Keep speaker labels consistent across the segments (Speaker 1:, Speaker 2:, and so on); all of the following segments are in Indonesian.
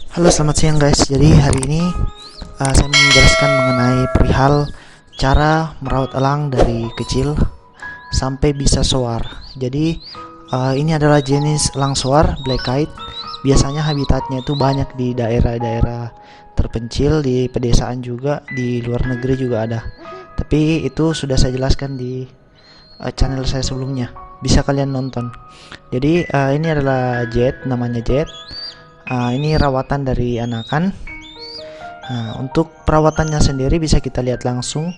Speaker 1: Halo, selamat siang guys. Jadi hari ini saya mau menjelaskan mengenai perihal cara merawat elang dari kecil sampai bisa soar. Jadi ini adalah jenis elang soar black kite. Biasanya habitatnya itu banyak di daerah-daerah terpencil, di pedesaan juga, di luar negeri juga ada. Tapi itu sudah saya jelaskan di channel saya sebelumnya. Bisa kalian nonton. Jadi ini adalah Jet, namanya Jet. Ini rawatan dari anakan. Nah, untuk perawatannya sendiri bisa kita lihat langsung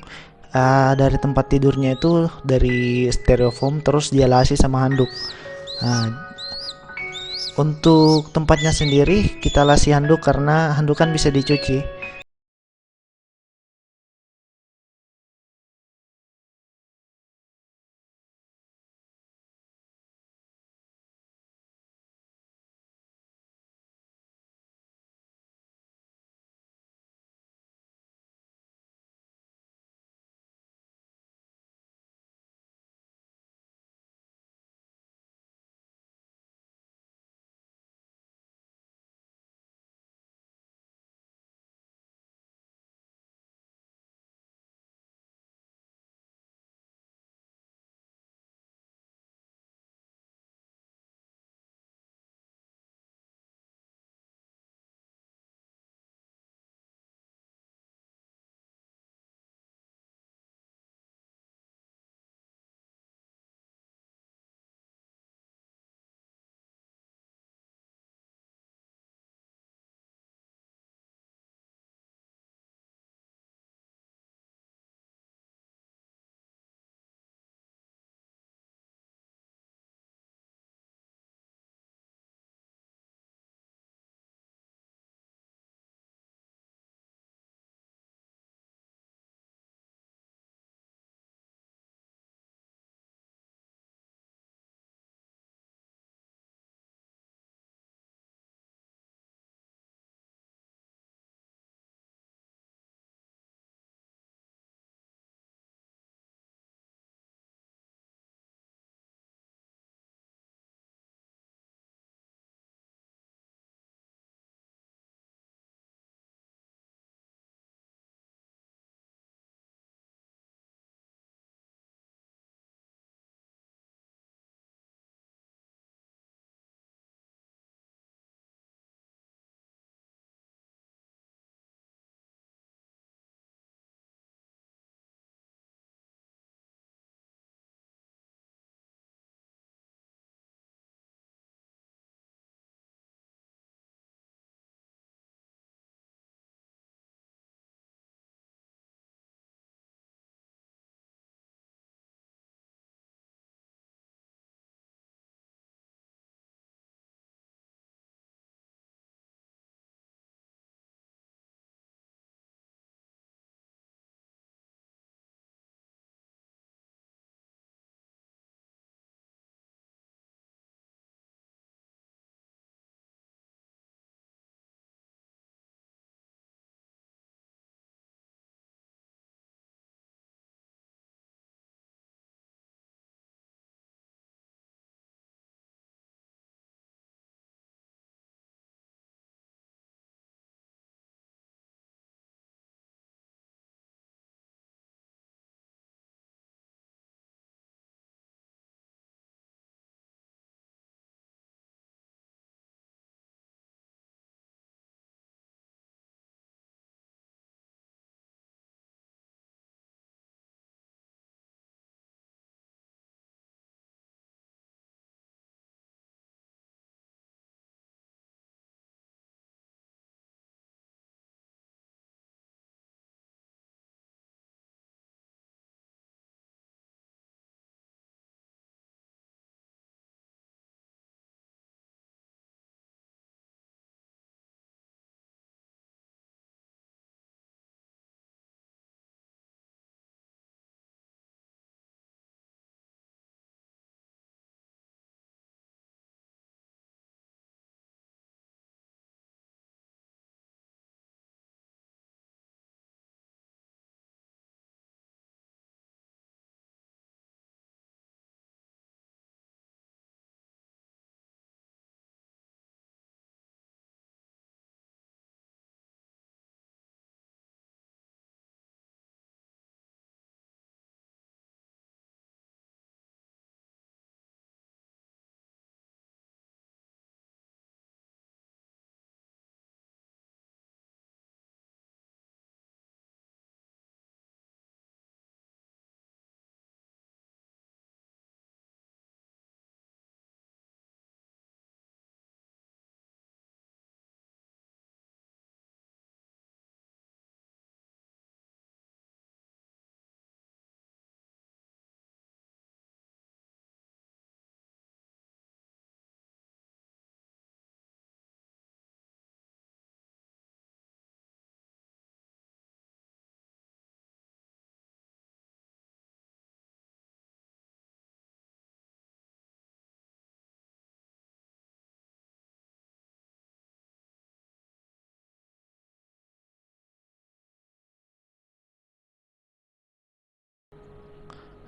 Speaker 1: dari tempat tidurnya itu dari styrofoam terus dia lasi sama handuk. Nah, untuk tempatnya sendiri kita lasi handuk karena handuk kan bisa dicuci.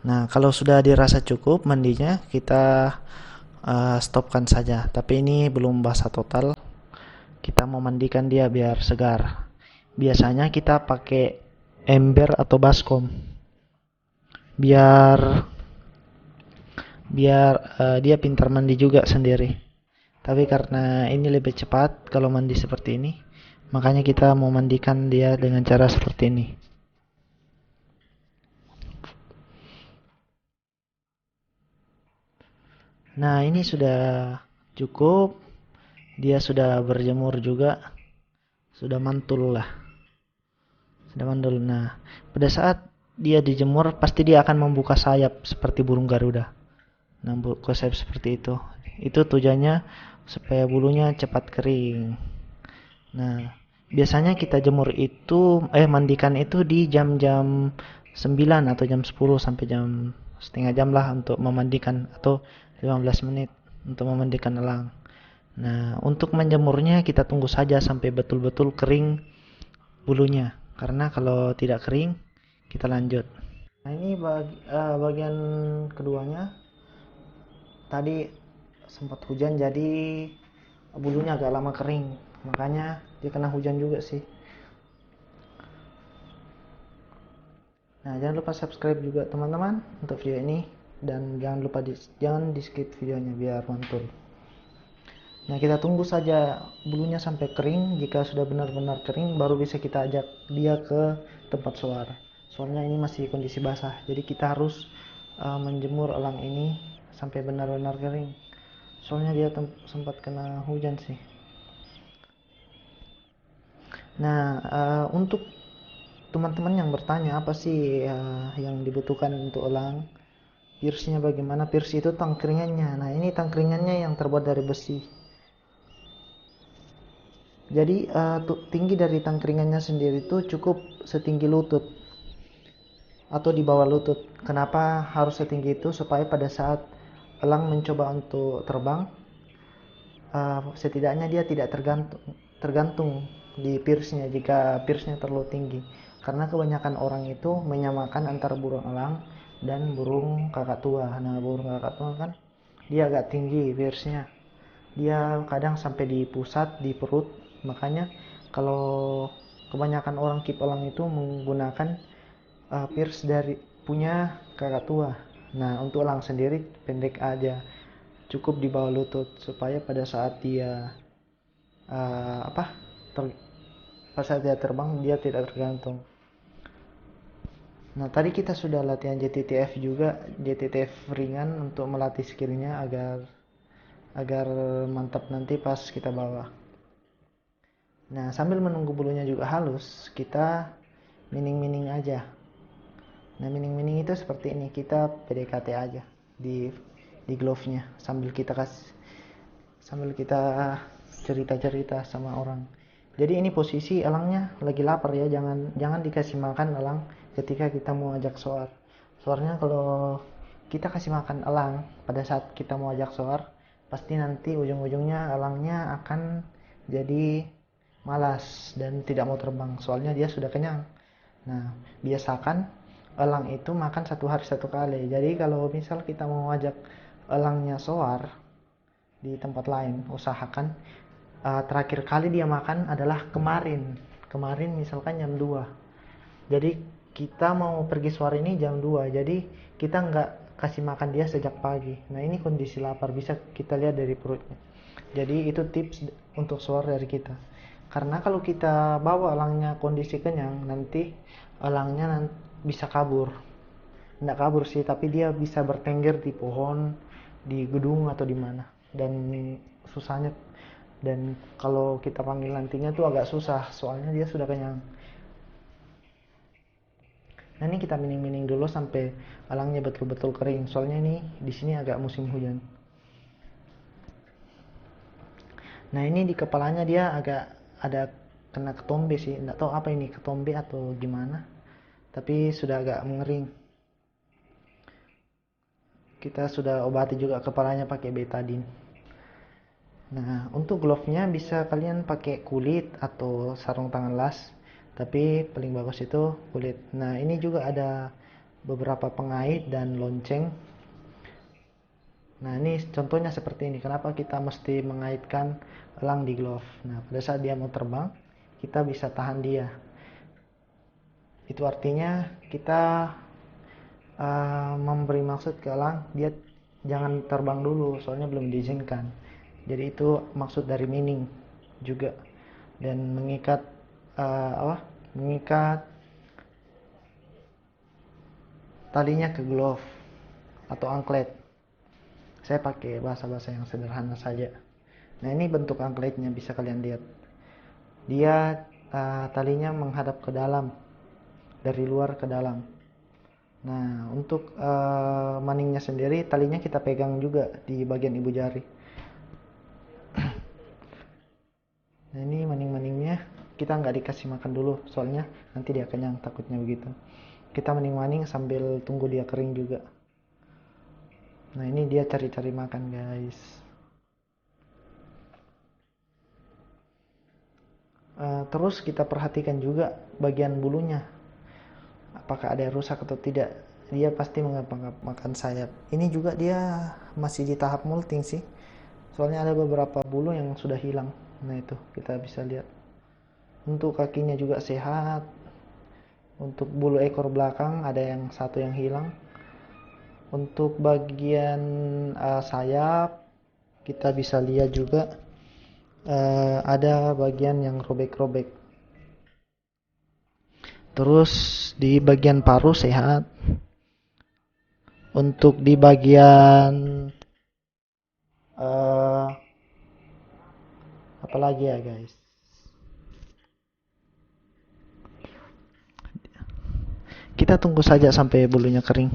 Speaker 1: Nah, kalau sudah dirasa cukup mandinya, kita stopkan saja. Tapi ini belum basah total. Kita mau mandikan dia biar segar. Biasanya kita pakai ember atau baskom. Biar biar dia pintar mandi juga sendiri. Tapi karena ini lebih cepat kalau mandi seperti ini, makanya kita mau mandikan dia dengan cara seperti ini. Nah, ini sudah cukup. Dia sudah berjemur juga. Sudah mantul lah. Sudah mantul. Nah, pada saat dia dijemur, pasti dia akan membuka sayap seperti burung Garuda. Nah, buka sayap seperti itu. Itu tujuannya supaya bulunya cepat kering. Nah, biasanya kita jemur itu, mandikan itu di jam-jam 9 atau jam 10 sampai jam setengah jam lah untuk memandikan, atau 15 menit untuk memandikan elang. Nah, untuk menjemurnya kita tunggu saja sampai betul-betul kering bulunya. Karena kalau tidak kering, kita lanjut. Nah, ini bagian keduanya. Tadi sempat hujan jadi bulunya agak lama kering. Makanya dia kena hujan juga sih. Nah, jangan lupa subscribe juga teman-teman untuk video ini, dan jangan lupa jangan di skip videonya biar mantul. Nah, kita tunggu saja bulunya sampai kering. Jika sudah benar-benar kering, baru bisa kita ajak dia ke tempat suar. Soalnya ini masih kondisi basah, jadi kita harus menjemur elang ini sampai benar-benar kering. Soalnya dia sempat kena hujan sih. Nah, untuk teman-teman yang bertanya apa sih yang dibutuhkan untuk elang, pierce-nya bagaimana? Pierce itu tangkringannya. Nah, ini tangkringannya yang terbuat dari besi. Jadi tinggi dari tangkringannya sendiri itu cukup setinggi lutut atau di bawah lutut. Kenapa harus setinggi itu? Supaya pada saat elang mencoba untuk terbang, setidaknya dia tidak tergantung di pierce-nya jika pierce-nya terlalu tinggi. Karena kebanyakan orang itu menyamakan antara burung elang dan burung kakak tua. Nah, burung kakak tua kan dia agak tinggi pierce-nya. Dia kadang sampai di pusat, di perut. Makanya kalau kebanyakan orang keep elang itu menggunakan pierce dari punya kakak tua. Nah, untuk elang sendiri pendek aja, cukup di bawah lutut, supaya pada saat dia uh, apa pada saat dia terbang dia tidak tergantung. Nah, tadi kita sudah latihan JTTF juga, JTTF ringan untuk melatih skillnya agar agar mantap nanti pas kita bawa. Nah, sambil menunggu bulunya juga halus, kita mining-mining aja. Nah, mining-mining itu seperti ini, kita PDKT aja di glove-nya sambil kita cerita-cerita sama orang. Jadi ini posisi elangnya lagi lapar ya, jangan dikasih makan elang ketika kita mau ajak soar. Soalnya kalau kita kasih makan elang pada saat kita mau ajak soar, pasti nanti ujung-ujungnya elangnya akan jadi malas dan tidak mau terbang, soalnya dia sudah kenyang. Nah, biasakan elang itu makan 1 hari 1 kali. Jadi kalau misal kita mau ajak elangnya soar di tempat lain, usahakan terakhir kali dia makan adalah kemarin misalkan jam 2. Jadi kita mau pergi soar ini jam 2, jadi kita nggak kasih makan dia sejak pagi. Nah, ini kondisi lapar, bisa kita lihat dari perutnya. Jadi itu tips untuk soar dari kita. Karena kalau kita bawa elangnya kondisi kenyang, nanti elangnya bisa kabur. Nggak kabur sih, tapi dia bisa bertengger di pohon, di gedung atau di mana. Dan susahnya, dan kalau kita panggil nantinya tuh agak susah, soalnya dia sudah kenyang. Nah, ini kita mining-mining dulu sampai elangnya betul-betul kering, soalnya ini di sini agak musim hujan. Nah, ini di kepalanya dia agak ada kena ketombe sih, nggak tahu apa ini, ketombe atau gimana, tapi sudah agak mengering. Kita sudah obati juga kepalanya pakai betadine. Nah, untuk glove-nya bisa kalian pakai kulit atau sarung tangan las, tapi paling bagus itu kulit. Nah, ini juga ada beberapa pengait dan lonceng. Nah, ini contohnya seperti ini. Kenapa kita mesti mengaitkan elang di glove? Nah, pada saat dia mau terbang, kita bisa tahan dia. Itu artinya kita memberi maksud ke elang, dia jangan terbang dulu, soalnya belum diizinkan. Jadi itu maksud dari meaning juga. Dan mengikat mengikat talinya ke glove atau anklet. Saya pakai bahasa-bahasa yang sederhana saja. Nah, ini bentuk ankletnya, bisa kalian lihat. Dia talinya menghadap ke dalam, dari luar ke dalam. Nah, untuk maningnya sendiri, talinya kita pegang juga di bagian ibu jari. Nah, ini maning-maningnya kita nggak dikasih makan dulu, soalnya nanti dia kenyang, takutnya begitu. Kita maning-maning sambil tunggu dia kering juga. Nah, ini dia cari-cari makan, guys. Terus kita perhatikan juga bagian bulunya, apakah ada yang rusak atau tidak. Dia pasti makan sayap. Ini juga dia masih di tahap molting sih, soalnya ada beberapa bulu yang sudah hilang. Nah, itu kita bisa lihat. Untuk kakinya juga sehat. Untuk bulu ekor belakang ada yang satu yang hilang. Untuk bagian sayap kita bisa lihat juga ada bagian yang robek-robek. Terus di bagian paruh sehat. Untuk di bagian apa lagi ya, guys? Kita tunggu saja sampai bulunya kering.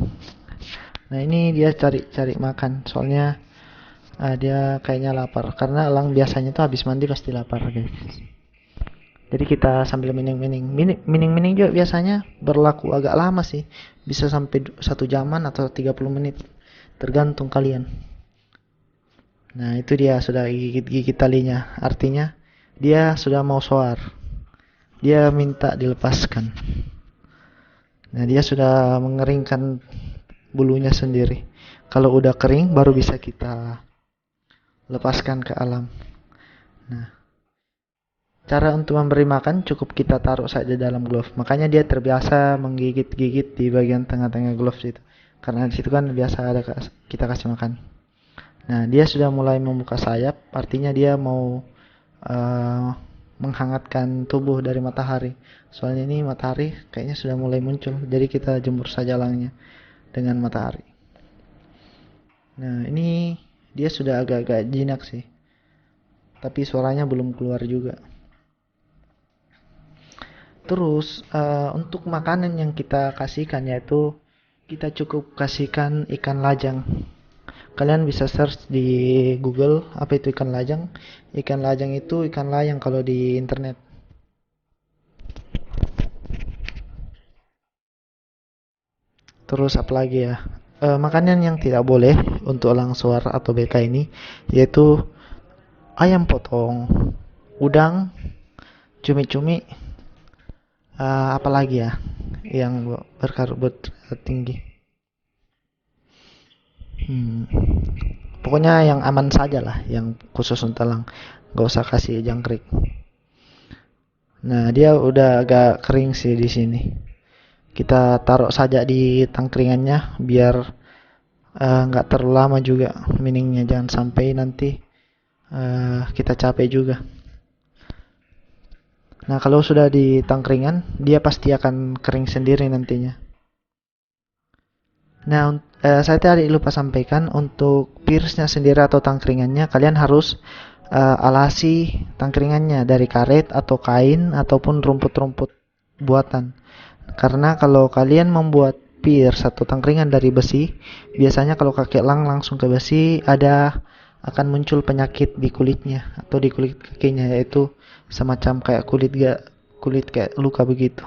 Speaker 1: Nah, ini dia cari-cari makan, soalnya dia kayaknya lapar, karena elang biasanya tuh habis mandi pasti lapar, guys. Jadi kita sambil mining-mining juga biasanya berlaku agak lama sih, bisa sampai 1 jaman atau 30 menit, tergantung kalian. Nah, itu dia sudah gigit-gigit talinya, artinya dia sudah mau soar, dia minta dilepaskan. Nah, dia sudah mengeringkan bulunya sendiri. Kalau udah kering baru bisa kita lepaskan ke alam. Nah, cara untuk memberi makan cukup kita taruh saja dalam glove. Makanya dia terbiasa menggigit-gigit di bagian tengah-tengah glove itu. Karena di situ kan biasa ada kita kasih makan. Nah, dia sudah mulai membuka sayap, artinya dia mau menghangatkan tubuh dari matahari. Soalnya ini matahari kayaknya sudah mulai muncul, jadi kita jemur saja elangnya dengan matahari. Nah, ini dia sudah agak-agak jinak sih, tapi suaranya belum keluar juga. Terus untuk makanan yang kita kasihkan, yaitu kita cukup kasihkan ikan lajang. Kalian bisa search di Google apa itu ikan lajang. Ikan lajang itu ikan layang kalau di internet. Terus apa lagi ya? Makanan yang tidak boleh untuk elang suar atau beka ini yaitu ayam potong, udang, cumi-cumi, apalagi ya yang berkarbohidrat tinggi. Pokoknya yang aman saja lah, yang khusus untuk elang, nggak usah kasih jangkrik. Nah, dia udah agak kering sih di sini. Kita taruh saja di tangkringannya biar nggak terlalu lama juga miningnya, jangan sampai nanti kita capek juga. Nah, kalau sudah di tangkringan, dia pasti akan kering sendiri nantinya. Nah, saya tadi lupa sampaikan, untuk pierce-nya sendiri atau tangkringannya, kalian harus alasi tangkringannya dari karet atau kain ataupun rumput-rumput buatan. Karena kalau kalian membuat pierce atau tangkringan dari besi, biasanya kalau kaki elang langsung ke besi, akan muncul penyakit di kulitnya atau di kulit kakinya, yaitu semacam kayak kulit kayak luka begitu.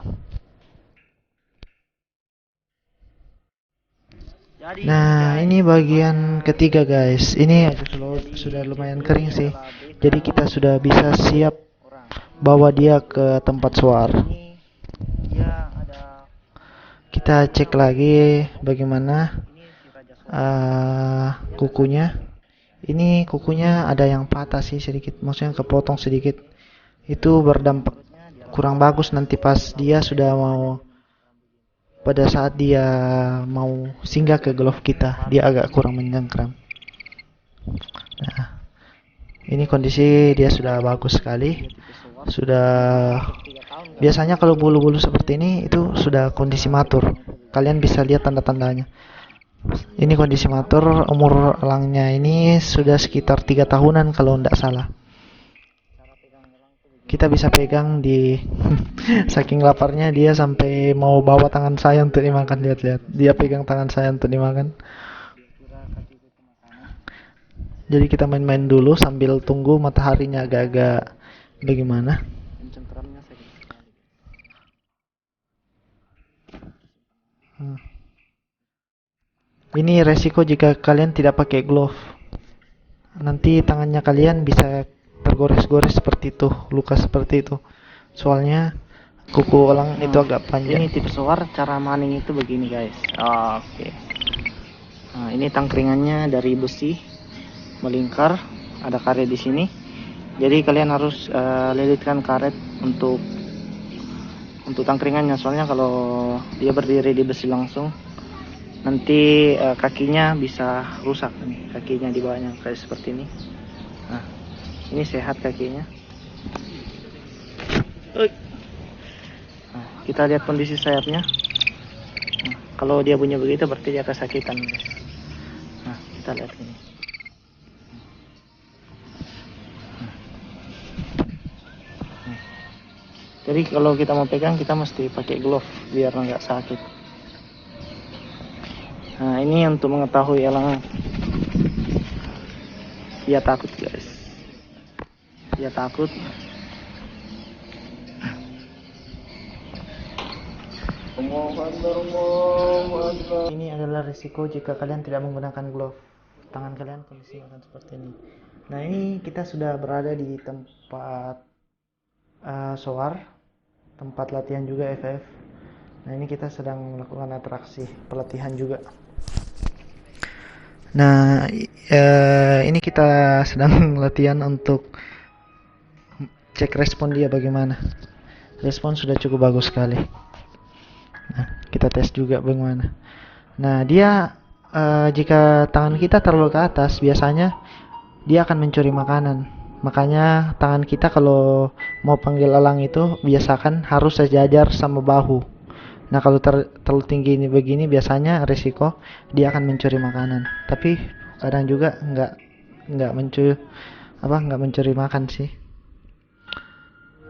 Speaker 1: Nah, ini bagian ketiga, guys. Ini sudah lumayan kering sih. Jadi kita sudah bisa siap bawa dia ke tempat suar. Kita kita cek lagi bagaimana kukunya. Ini kukunya ada yang patah sih sedikit, maksudnya kepotong sedikit. Itu berdampak kurang bagus nanti pas dia sudah mau, pada saat dia mau singgah ke glove kita, dia agak kurang mencengkram. Nah, ini kondisi dia sudah bagus sekali. Sudah, biasanya kalau bulu-bulu seperti ini itu sudah kondisi matur. Kalian bisa lihat tanda-tandanya. Ini kondisi matur, umur elangnya ini sudah sekitar 3 tahunan kalau tidak salah. Kita bisa pegang di saking laparnya dia sampai mau bawa tangan saya untuk dimakan. Lihat-lihat, dia pegang tangan saya untuk dimakan. Jadi kita main-main dulu sambil tunggu mataharinya agak-agak bagaimana. Ini resiko jika kalian tidak pakai glove. Nanti tangannya kalian bisa tergores-gores seperti itu, luka seperti itu. Soalnya kuku elang itu agak panjang.
Speaker 2: Ini tips soar, cara maning itu begini guys. Oke. Nah, ini tangkringannya dari besi melingkar, ada karet di sini. Jadi kalian harus lilitkan karet untuk tangkringannya. Soalnya kalau dia berdiri di besi langsung, nanti kakinya bisa rusak nih, kakinya di bawahnya kayak seperti ini. Nah, ini sehat kakinya. Nah, kita lihat kondisi sayapnya. Nah, kalau dia bunyi begitu berarti dia kesakitan guys. Nah, kita lihat ini. Jadi kalau kita mau pegang kita mesti pakai glove biar nggak sakit. Nah, ini untuk mengetahui elang. Dia takut guys. Dia takut.
Speaker 1: Ini adalah risiko jika kalian tidak menggunakan glove. Tangan kalian kondisi akan seperti ini. Nah, ini kita sudah berada di tempat soar, tempat latihan juga FF. Nah, ini kita sedang melakukan atraksi pelatihan juga. Nah, ini kita sedang latihan untuk cek respon dia bagaimana. Respon sudah cukup bagus sekali. Nah, kita tes juga bagaimana. Nah, dia jika tangan kita terlalu ke atas, biasanya dia akan mencuri makanan. Makanya tangan kita kalau mau panggil elang itu biasakan harus sejajar sama bahu. Nah, kalau terlalu tinggi ini begini biasanya risiko dia akan mencuri makanan. Tapi kadang juga nggak mencuri makan sih.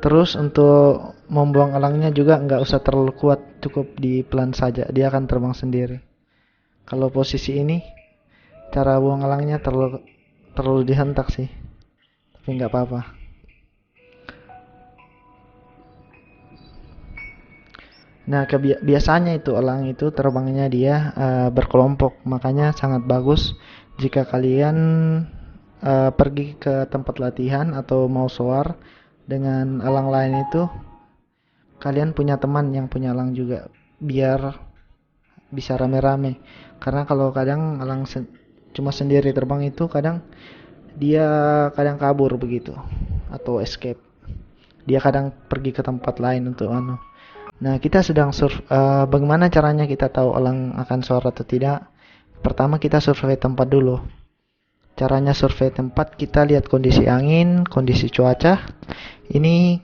Speaker 1: Terus untuk membuang elangnya juga nggak usah terlalu kuat, cukup di pelan saja, dia akan terbang sendiri. Kalau posisi ini cara buang elangnya terlalu dihentak sih, tapi nggak apa-apa. Nah, biasanya itu elang itu terbangnya dia berkelompok, makanya sangat bagus jika kalian pergi ke tempat latihan atau mau soar dengan elang lain itu, kalian punya teman yang punya elang juga, biar bisa rame-rame. Karena kalau kadang elang cuma sendiri terbang itu dia kadang kabur begitu atau escape. Dia kadang pergi ke tempat lain untuk Nah, kita sedang bagaimana caranya kita tahu elang akan soar atau tidak? Pertama kita survei tempat dulu. Caranya survei tempat, kita lihat kondisi angin, kondisi cuaca. Ini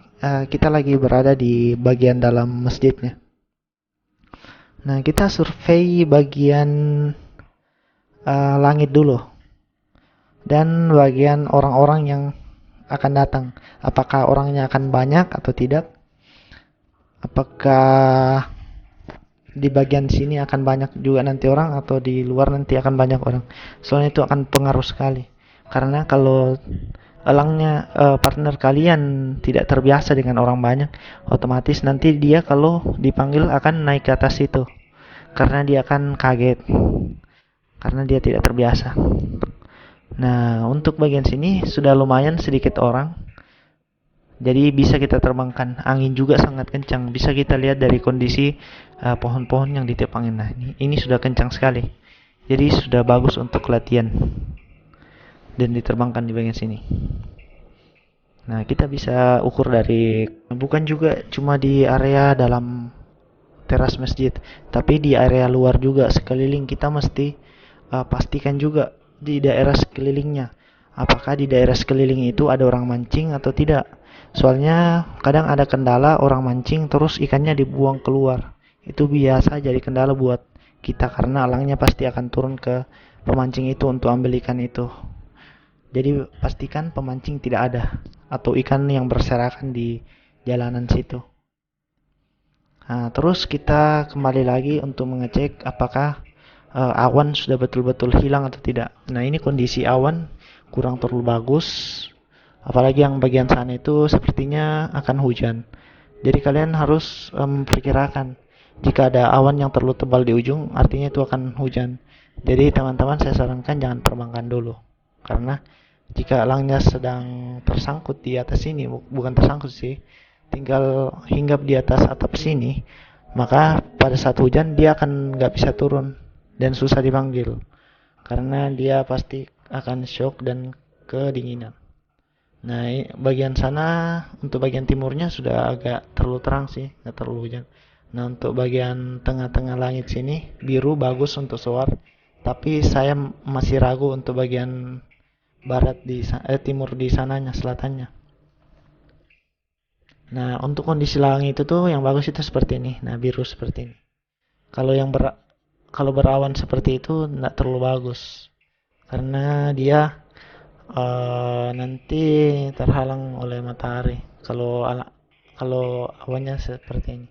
Speaker 1: kita lagi berada di bagian dalam masjidnya. Nah, kita survei bagian langit dulu. Dan bagian orang-orang yang akan datang. Apakah orangnya akan banyak atau tidak? Apakah di bagian sini akan banyak juga nanti orang atau di luar nanti akan banyak orang. Soalnya itu akan pengaruh sekali. Karena kalau elangnya partner kalian tidak terbiasa dengan orang banyak, otomatis nanti dia kalau dipanggil akan naik ke atas itu. Karena dia akan kaget. Karena dia tidak terbiasa. Nah, untuk bagian sini sudah lumayan sedikit orang. Jadi bisa kita terbangkan. Angin juga sangat kencang. Bisa kita lihat dari kondisi pohon-pohon yang ditepangin. Nah, ini sudah kencang sekali. Jadi sudah bagus untuk latihan dan diterbangkan di bagian sini. Nah, kita bisa ukur dari bukan juga cuma di area dalam teras masjid, tapi di area luar juga sekeliling kita mesti pastikan juga di daerah sekelilingnya. Apakah di daerah sekeliling itu ada orang mancing atau tidak? Soalnya kadang ada kendala orang mancing terus ikannya dibuang keluar. Itu biasa jadi kendala buat kita karena elangnya pasti akan turun ke pemancing itu untuk ambil ikan itu. Jadi pastikan pemancing tidak ada atau ikan yang berserakan di jalanan situ. Nah, terus kita kembali lagi untuk mengecek apakah awan sudah betul-betul hilang atau tidak. Nah, ini kondisi awan kurang terlalu bagus. Apalagi yang bagian sana itu sepertinya akan hujan. Jadi kalian harus memperkirakan jika ada awan yang terlalu tebal di ujung, artinya itu akan hujan. Jadi teman-teman saya sarankan jangan terbangkan dulu. Karena jika elangnya sedang tersangkut di atas sini, bukan tersangkut sih, tinggal hinggap di atas atap sini, maka pada saat hujan dia akan nggak bisa turun dan susah dipanggil. Karena dia pasti akan shock dan kedinginan. Nah, bagian sana untuk bagian timurnya sudah agak terlalu terang sih, nggak terlalu hujan. Nah, untuk bagian tengah-tengah langit sini biru bagus untuk soar, tapi saya masih ragu untuk bagian barat timur di sananya, selatannya. Nah, untuk kondisi langit itu tuh yang bagus itu seperti ini. Nah, biru seperti ini. Kalau berawan seperti itu nggak terlalu bagus karena dia nanti terhalang oleh matahari kalau awannya seperti ini.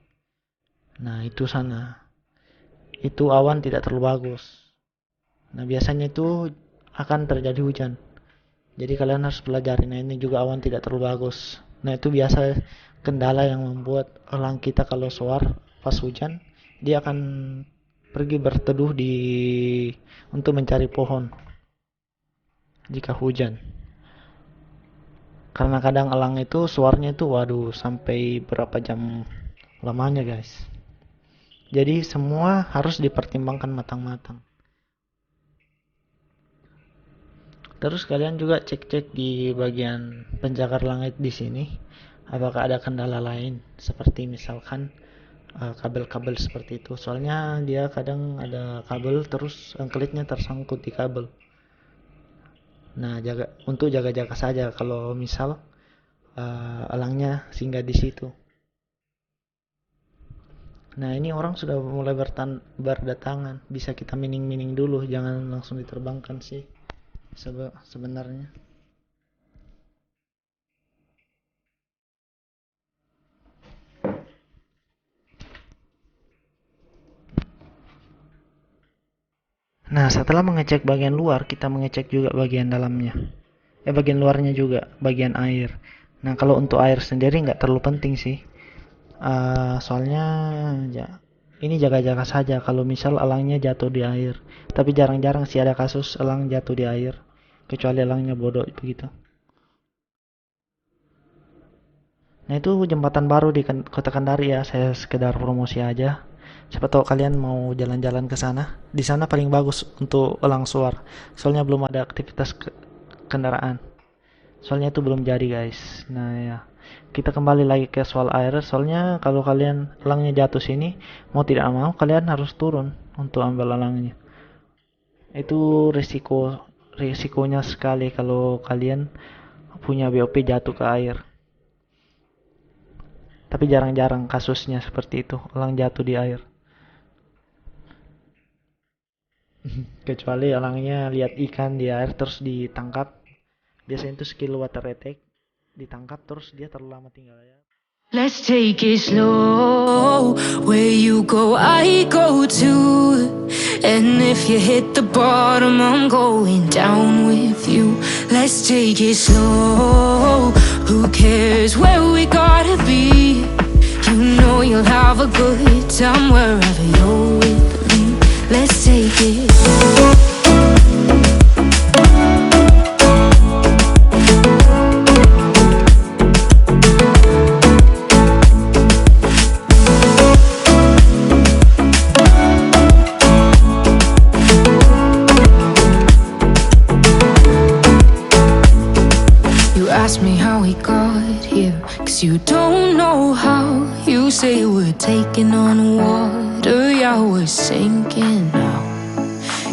Speaker 1: Nah, itu sana itu awan tidak terlalu bagus. Nah, biasanya itu akan terjadi hujan, jadi kalian harus pelajari. Nah, ini juga awan tidak terlalu bagus. Nah, itu biasa kendala yang membuat elang kita kalau soar pas hujan dia akan pergi berteduh untuk mencari pohon jika hujan. Karena kadang elang itu suaranya itu waduh sampai berapa jam lamanya guys. Jadi semua harus dipertimbangkan matang-matang. Terus kalian juga cek-cek di bagian pencakar langit di sini apakah ada kendala lain seperti misalkan kabel-kabel seperti itu. Soalnya dia kadang ada kabel terus kelitnya tersangkut di kabel. Nah, untuk jaga-jaga saja kalau misal elangnya singgah di situ. Nah, ini orang sudah mulai berdatangan. Bisa kita mining-mining dulu, jangan langsung diterbangkan sih sebenarnya. Nah, setelah mengecek bagian luar, kita mengecek juga bagian dalamnya. Bagian luarnya juga, bagian air. Nah, kalau untuk air sendiri nggak terlalu penting sih. Soalnya ini jaga-jaga saja kalau misal elangnya jatuh di air. Tapi jarang-jarang sih ada kasus elang jatuh di air. Kecuali elangnya bodoh begitu. Nah, itu jembatan baru di Kota Kendari ya. Saya sekedar promosi aja. Siapa tahu kalian mau jalan-jalan ke sana. Di sana paling bagus untuk elang suar. Soalnya belum ada aktivitas kendaraan. Soalnya itu belum jadi guys. Nah ya, kita kembali lagi ke soal air. Soalnya kalau kalian elangnya jatuh sini, mau tidak mau kalian harus turun untuk ambil elangnya. Itu risikonya sekali kalau kalian punya BOP jatuh ke air. Tapi jarang-jarang kasusnya seperti itu, elang jatuh di air. Kecuali elangnya lihat ikan di air terus ditangkap. Biasanya itu skill water attack, ditangkap terus dia terlalu lama tinggal ya.
Speaker 3: Let's take it slow. Where you go, I go too. And if you hit the bottom, I'm going down with you. Let's take it slow. Who cares where we gotta be? You know you'll have a good time wherever you're with me. Let's take it slow. you don't know how. You say we're taking on water, yeah, we're sinking now.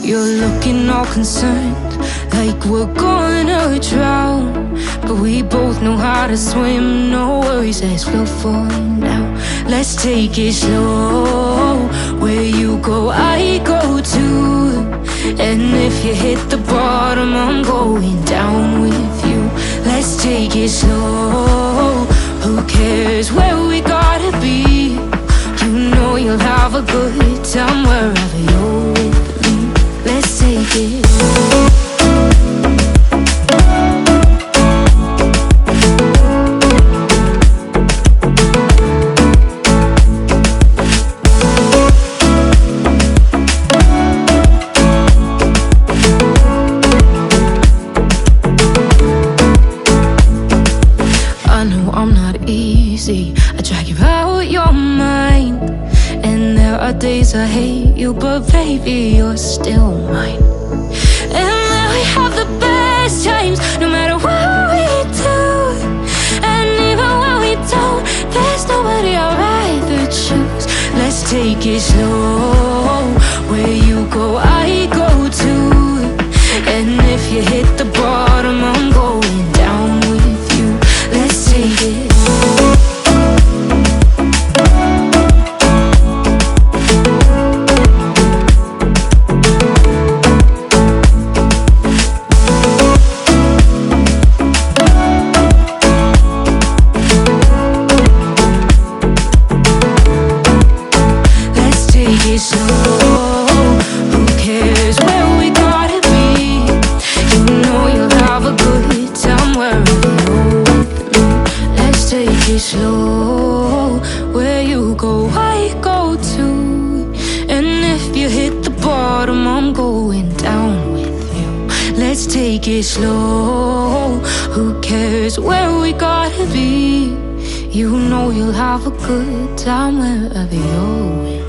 Speaker 3: You're looking all concerned, like we're gonna drown. But we both know how to swim, no worries as we'll find out. Let's take it slow, where you go, I go too. And if you hit the bottom, I'm going down with you. Let's take it slow, who cares where we gotta be? You know you'll have a good time wherever you're with me. Let's take it slow. I drag you out your mind, and there are days I hate you, but baby, you're still mine. And then we have the best times, no matter what we do. And even when we don't, there's nobody I'd rather choose. Let's take it slow, where you go, I go too. And if you hit the bottom, I'm going down with you. Let's take it slow. Who cares where we gotta be? You know you'll have a good time wherever you're with me. Let's take it slow, where you go, I go too. And if you hit the bottom, I'm going down with you. Let's take it slow, who cares where we gotta be? You know you'll have a good time wherever you're with me.